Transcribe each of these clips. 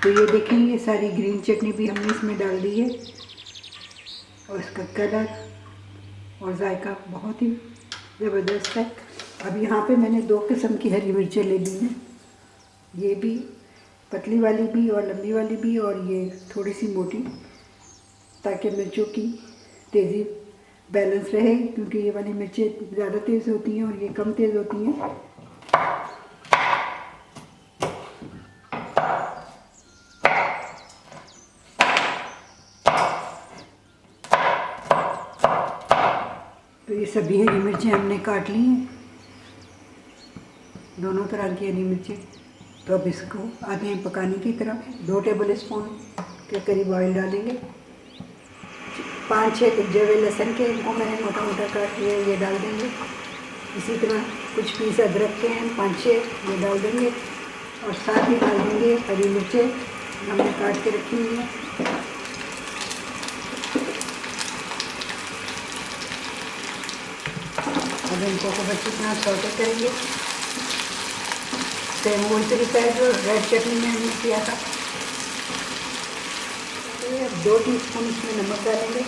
तो ये देखें, ये सारी ग्रीन चटनी भी हमने इसमें डाल दी है और इसका कलर और जायका बहुत ही ज़बरदस्त है। अब यहाँ पे मैंने 2 किस्म की हरी मिर्चें ले ली हैं, ये भी पतली वाली भी और लंबी वाली भी, और ये थोड़ी सी मोटी, ताकि मिर्चों की तेज़ी बैलेंस रहे, क्योंकि ये वाली मिर्चें ज़्यादा तेज़ होती हैं और ये कम तेज़ होती हैं। तो ये सभी हरी मिर्चें हमने काट ली हैं, दोनों तरह की हरी मिर्चें। तो अब इसको आते हैं पकाने की तरफ। 2 टेबल स्पून के करीब ऑयल डालेंगे। 5-6 कुचे हुए लहसुन के, इनको मैंने मोटा मोटा काट लिया, ये डाल देंगे। इसी तरह कुछ पीस अदरक के हैं 5-6, ये डाल देंगे। और साथ ही डाल देंगे हरी मिर्चें हमने काट के रखी हुई हैं। अब इनको खूब अच्छी तरह सौटे करेंगे। सेम वही तरीका है जो रेड चटनी में हमने किया था। अब 2 टीस्पून इसमें नमक डालेंगे।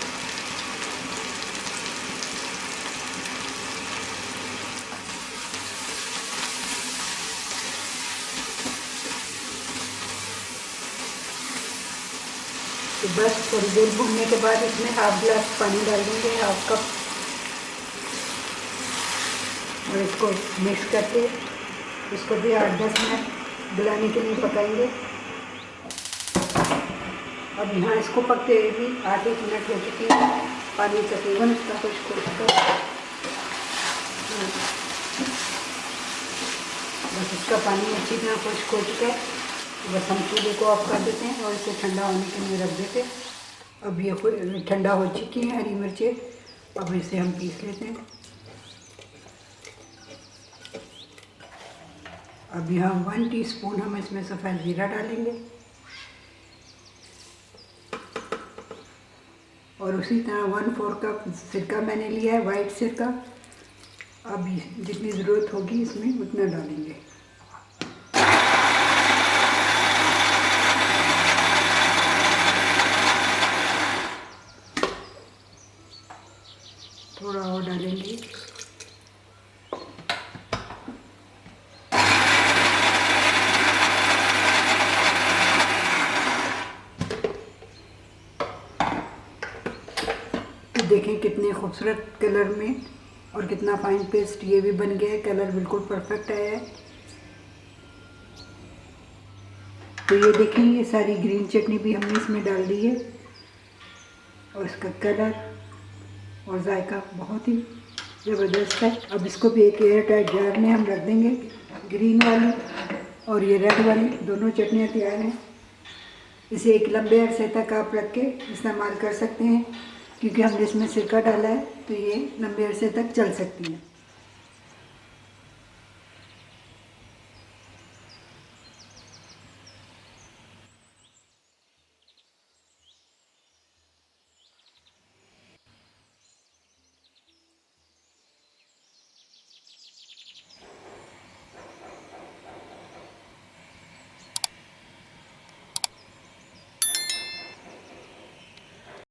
तो बस थोड़ी देर भूनने के बाद इसमें हाफ गिलास पानी डाल देंगे, हाफ कप, और इसको मिक्स करके इसको भी 8-10 मिनट गलाने के लिए पकाएंगे। अब यहाँ इसको पकते हुए भी 8-1 मिनट हो चुके हैं। पानी तकरीबन इसका खुश्क हो चुका है। बस इसका पानी अच्छी तरह खुश्क हो चुका है। बस हम चूल्हे को ऑफ कर देते हैं और इसे ठंडा होने के लिए रख देते हैं। अब ये ठंडा हो चुकी हैं हरी मिर्चें, अब इसे हम पीस लेते हैं। अब यहाँ 1 टीस्पून हम इसमें सफ़ेद ज़ीरा डालेंगे और उसी तरह 1/4 कप सिरका मैंने लिया है, वाइट सिरका। अब जितनी ज़रूरत होगी इसमें उतना डालेंगे। थोड़ा और डालेंगे। देखें कितने खूबसूरत कलर में और कितना फाइन पेस्ट ये भी बन गया है। कलर बिल्कुल परफेक्ट आया है। तो ये देखें, ये सारी ग्रीन चटनी भी हमने इसमें डाल दी है और इसका कलर और जायका बहुत ही ज़बरदस्त है। अब इसको भी एक एयर टाइट जार में हम रख देंगे। ग्रीन वाली और ये रेड वाली दोनों चटनियाँ तैयार हैं। इसे एक लंबे अरसे तक आप रख के इस्तेमाल कर सकते हैं, क्योंकि हमने इसमें सिरका डाला है तो ये लंबे अरसे तक चल सकती है।